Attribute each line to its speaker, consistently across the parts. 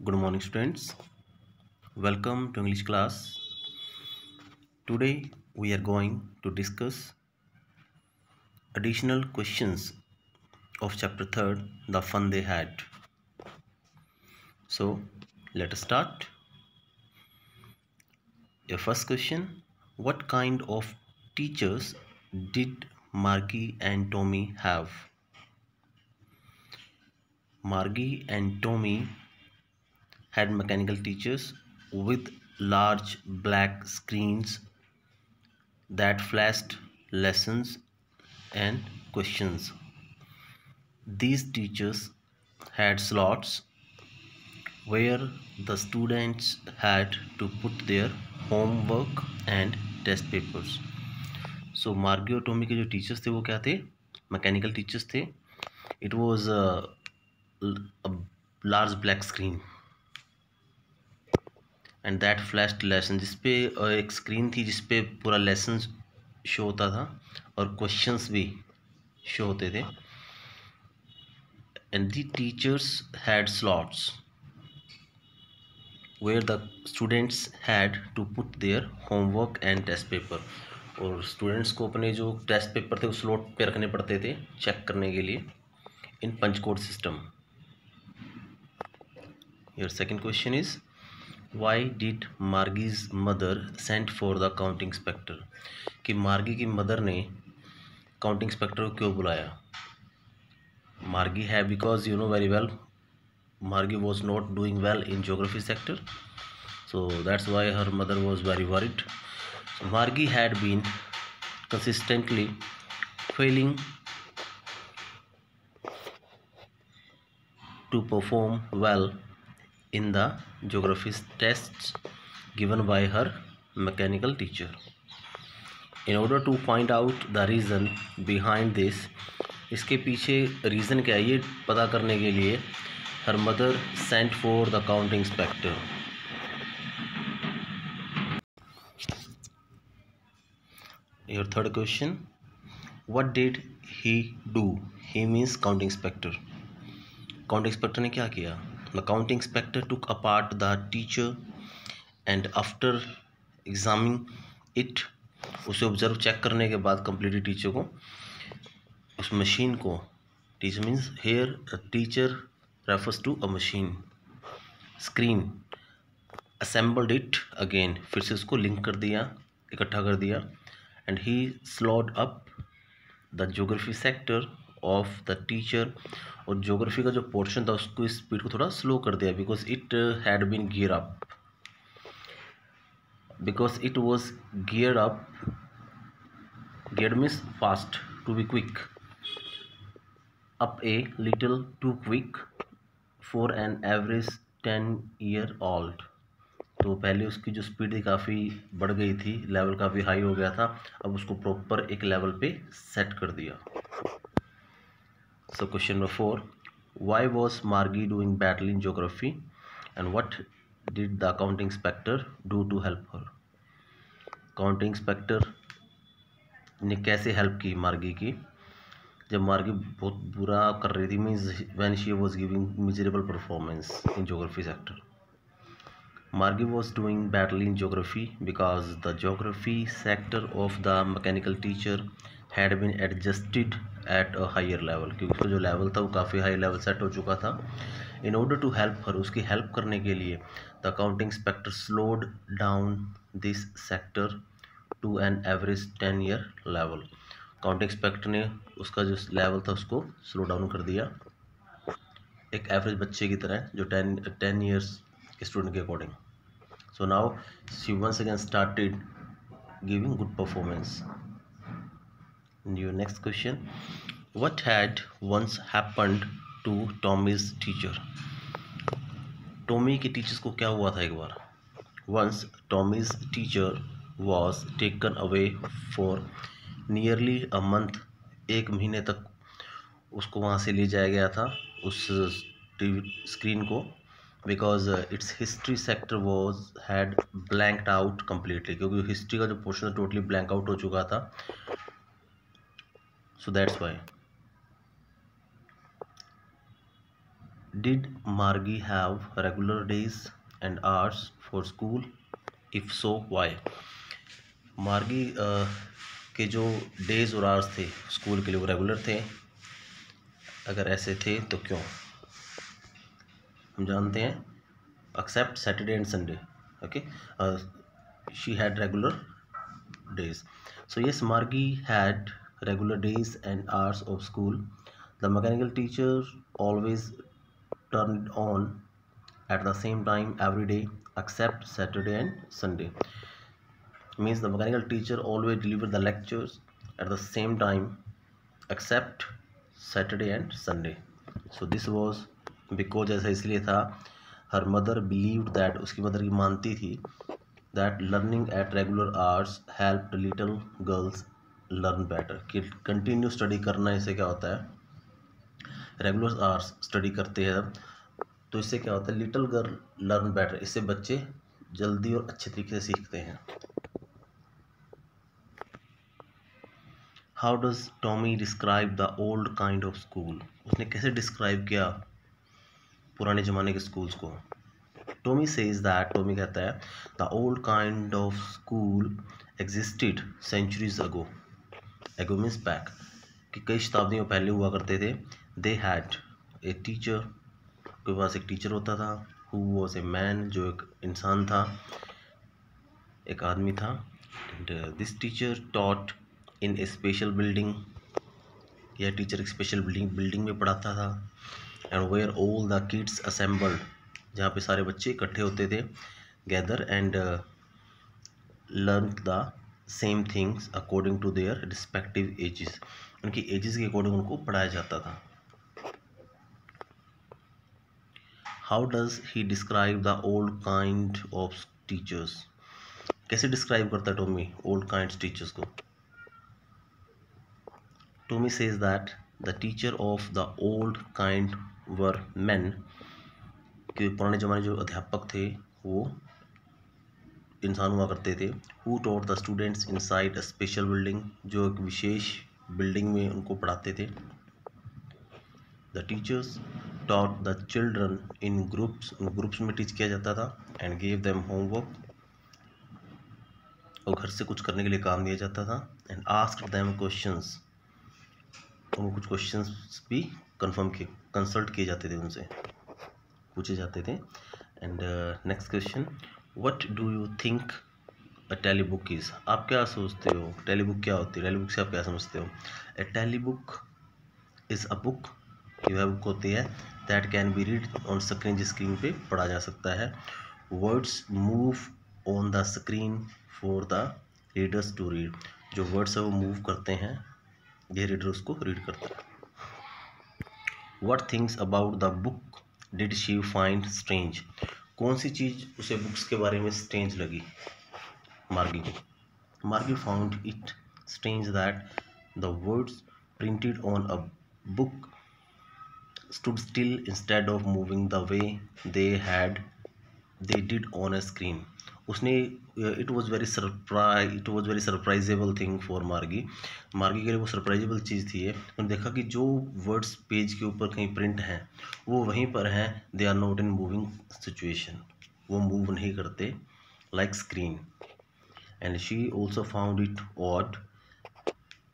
Speaker 1: Good morning, students. Welcome to English class. Today we are going to discuss additional questions of chapter 3rd, The Fun They Had. So, let us start. Your first question: what kind of teachers did Margie and Tommy have? Margie and Tommy had mechanical teachers with large black screens that flashed lessons and questions. These teachers had slots where the students had to put their homework and test papers. So मार्गी और Tommy के जो teachers थे वो क्या थे? Mechanical teachers थे. It was a large black screen and that flashed lesson, जिसपे एक स्क्रीन थी जिसपे पूरा लेसन शो होता था और क्वेश्चंस भी शो होते थे. And the teachers had slots where the students had to put their homework and test paper. और स्टूडेंट्स को अपने जो टेस्ट पेपर थे उस स्लॉट पे रखने पड़ते थे चेक करने के लिए in punch code system. Your second question is why did Margie's mother sent for the counting inspector. कि मार्गी की मदर ने काउंटिंग इंस्पेक्टर को क्यों बुलाया? मार्गी है because you know very well Margie was not doing well in geography sector, so that's why her mother was very worried. So Margie had been consistently failing to perform well in the geography tests given by her mechanical teacher. In order to find out the reason behind this, इसके पीछे reason क्या है ये पता करने के लिए her mother sent for the counting inspector. Your third question: what did he do? He means counting inspector. Counting inspector ने क्या किया? The counting inspector took apart the teacher and after examining it, उसे observe check करने के बाद completely teacher को उस machine को, teacher means here teacher refers to a machine screen, assembled it again, फिर से उसको लिंक कर दिया, इकट्ठा कर दिया, and he slowed up the geography sector of the teacher. और ज्योग्राफी का जो पोर्शन था उसको स्पीड को थोड़ा स्लो कर दिया because it had been geared up, because it was geared up. Geared means fast, to be quick, up a little too quick for an average 10-year-old. तो पहले उसकी जो स्पीड थी काफ़ी बढ़ गई थी, लेवल काफ़ी हाई हो गया था, अब उसको प्रॉपर एक लेवल पे सेट कर दिया. So question number 4: why was Margie doing badly in geography and what did the accounting inspector do to help her. Accounting inspector ने कैसे हेल्प की मार्गी की जब मार्गी बहुत बुरा कर रही थी, means when she was giving miserable performance in geography sector. Margie was doing badly in geography because the geography sector of the mechanical teacher had been adjusted at a higher level, क्योंकि उसका जो level था वो काफ़ी high level set हो चुका था. In order to help her, उसकी हेल्प करने के लिए the accounting inspector slowed down this sector to an average 10-year level. Accounting inspector ने उसका जो लेवल था उसको स्लो डाउन कर दिया एक एवरेज बच्चे की तरह जो 10 years स्टूडेंट के according. So now she once again started giving good performance. Your next question: what had once happened to Tommy's teacher. Tommy के टीचर्स को क्या हुआ था एक बार? Once Tommy's teacher was taken away for nearly a month. एक महीने तक उसको वहाँ से ले जाया गया था उस टीवी स्क्रीन को, because it's history sector was had blanked out completely, क्योंकि हिस्ट्री का जो पोर्शन था टोटली ब्लैंक आउट हो चुका था. So that's why. Did Margie have regular days and hours for school? If so, why? मार्गी के जो डेज और आवर्स थे स्कूल के लिए वो रेगुलर थे, अगर ऐसे थे तो क्यों? हम जानते हैं except Saturday and Sunday. Okay, she had regular days. So yes, Margie had regular days and hours of school. The mechanical teacher always turned on at the same time every day except Saturday and Sunday. Means the mechanical teacher always delivered the lectures at the same time except Saturday and Sunday. So this was because ऐसा इसलिए था, her mother believed that, उसकी mother की मानती थी that learning at regular hours helped little girls learn better. कि continue study करना, इससे क्या होता है, रेगुलर आवर्स स्टडी करते हैं तो इससे क्या होता है, लिटिल गर्ल लर्न बेटर, इससे बच्चे जल्दी और अच्छे तरीके से सीखते हैं. How does Tommy describe the old kind of school? उसने कैसे डिस्क्राइब किया पुराने ज़माने के स्कूल्स को? टॉमी सेज दैट, टॉमी कहता है, the old kind of school existed centuries ago. Ago means back, कि कई शताब्दियों पहले हुआ करते थे. दे हैड ए टीचर, के पास एक टीचर होता था, हु वॉज ए मैन, जो एक इंसान था, एक आदमी था. And this teacher taught in a special building, यह टीचर एक स्पेशल बिल्डिंग में पढ़ाता था. And where all the kids assembled, जहाँ पे सारे बच्चे इकट्ठे होते थे, gather and learn the same things according to their respective ages. उनकी एजेस के अकॉर्डिंग उनको पढ़ाया जाता था. How does he describe the old kind of teachers? कैसे डिस्क्राइब करता है टॉमी ओल्ड काइंड टीचर्स को? Tommy says that the teacher of the old kind were main, कि पुराने ज़माने जो अध्यापक थे वो इंसान हुआ करते थे. Who taught the students inside a special building, जो एक विशेष बिल्डिंग में उनको पढ़ाते थे. The teachers taught the children in groups, उन ग्रुप्स में टीच किया जाता था. एंड गेव देम होमवर्क, और घर से कुछ करने के लिए काम दिया जाता था. एंड आस्क्ड देम क्वेश्चंस, उनको कुछ क्वेश्चंस भी कंसल्ट किए जाते थे, उनसे पूछे जाते थे. And next question, what do you think a telebook is? आप क्या सोचते हो टेली बुक क्या होती है? टेली बुक से आप क्या समझते हो? A telebook is a book, यह बुक होती है that can be read on screen, जिस स्क्रीन पे पढ़ा जा सकता है. Words move on the screen for the readers to read, जो वर्ड्स है वो मूव करते हैं, ये रीडर उसको रीड करता है. What things about the book did she find strange? कौन सी चीज़ उसे बुक्स के बारे में स्ट्रेंज लगी मार्गी को? मार्गी found it strange that the words printed on a book stood still instead of moving the way they did on a screen. उसने it was very surprisable thing for मार्गी के लिए वो सरप्राइजेबल चीज़ थी ये. उन्होंने देखा कि जो वर्ड्स पेज के ऊपर कहीं प्रिंट हैं वो वहीं पर हैं, they are not in moving situation, वो मूव नहीं करते like screen. And she also found it odd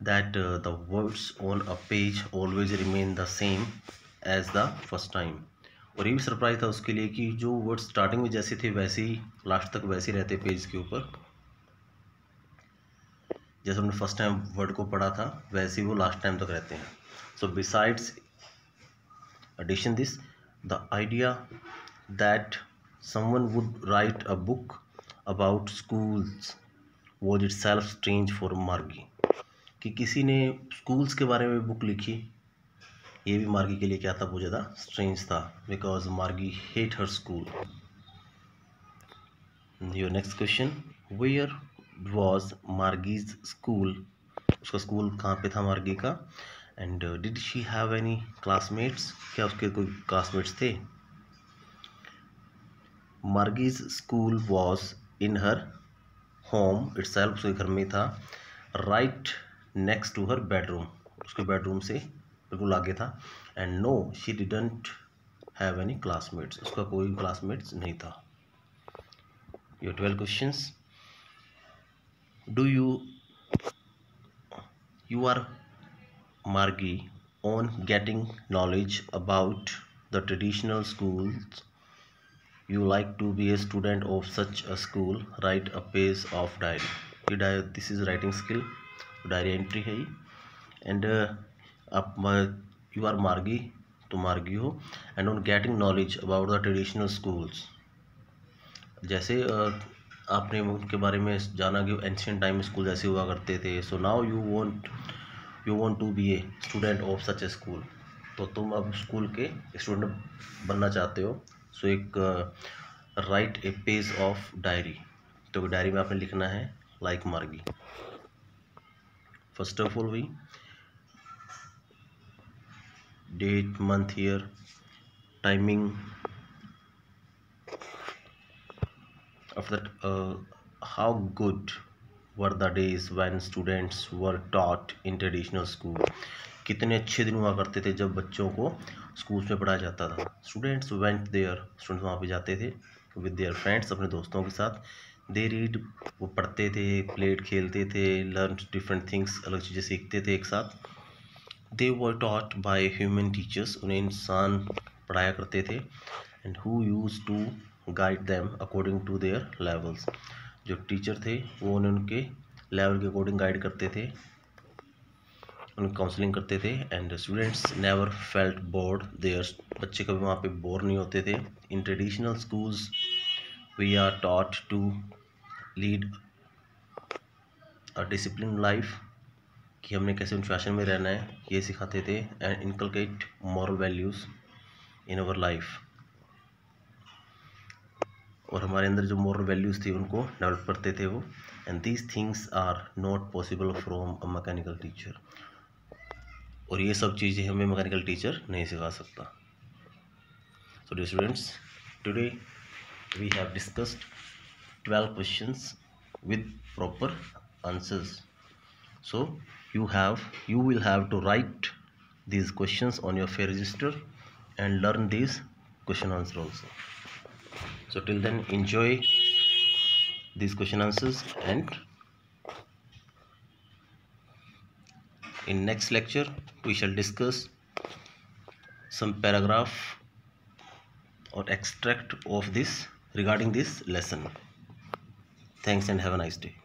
Speaker 1: that the words on a page always remain the same as the first time. और ये भी सरप्राइज था उसके लिए कि जो वर्ड स्टार्टिंग में जैसे थे वैसे ही लास्ट तक वैसे ही रहते पेज के ऊपर, जैसे हमने फर्स्ट टाइम वर्ड को पढ़ा था वैसे ही वो लास्ट टाइम तक रहते हैं. So besides addition this, the idea that someone would write a book about schools was itself strange for मार्गी. कि किसी ने स्कूल्स के बारे में बुक लिखी, ये भी मार्गी के लिए क्या था, बहुत ज़्यादा स्ट्रेंज था, because Margie hate her school. Your next question, where was Margie's school? उसका स्कूल कहाँ पे था मार्गी का? And did she have any classmates? क्या उसके कोई क्लासमेट्स थे? Margie's school was in her home itself, उसके घर में था. Right next to her bedroom, उसके बेडरूम से बिल्कुल आगे था. And no she didn't have any classmates, उसका कोई क्लासमेट्स नहीं था। Your 12 questions. Do you are Margie on getting knowledge about the traditional schools. You like to be a student of such a school. Write a page of diary. This is writing skill, diary entry है and you are Margie, तो मार्गी हो, and on getting knowledge about the traditional schools, जैसे आपने उनके बारे में जाना कि एंशियंट टाइम स्कूल जैसे हुआ करते थे। So now you want to be a student of such a school, तो तुम अब स्कूल के स्टूडेंट बनना चाहते हो। सो एक write a page of diary, तो डायरी में आपने लिखना है like Margie. First of all we date, month, year, timing of that, how good were the days when students were taught in traditional school, कितने अच्छे दिन हुआ करते थे जब बच्चों को स्कूल में पढ़ाया जाता था। स्टूडेंट्स वेंट देयर, स्टूडेंट्स वहाँ पे जाते थे विद देयर फ्रेंड्स, अपने दोस्तों के साथ। दे रीड, वो पढ़ते थे, प्लेड खेलते थे, लर्न डिफरेंट थिंग्स, अलग चीज़ें सीखते थे एक साथ। They were taught by human teachers, उन्हें इंसान पढ़ाया करते थे। And who used to guide them according to their levels, जो टीचर थे वो उन्हें उनके लेवल के अकॉर्डिंग गाइड करते थे, उनकी काउंसलिंग करते थे। And students never felt bored there, बच्चे कभी वहाँ पे बोर नहीं होते थे। In traditional schools we are taught to lead a discipline life, कि हमने कैसे अनुशासन में रहना है ये सिखाते थे। And inculcate moral values in our life, और हमारे अंदर जो मॉरल वैल्यूज़ थी उनको डेवलप करते थे वो। And these things are not possible from a mechanical teacher, और ये सब चीज़ें हमें मैकेनिकल टीचर नहीं सिखा सकता। So dear students, today we have discussed 12 questions with proper answers. So you will have to write these questions on your fair register and learn these question answer also. So till then, enjoy these question answers, and in next lecture we shall discuss some paragraph or extract of this regarding this lesson. Thanks and have a nice day.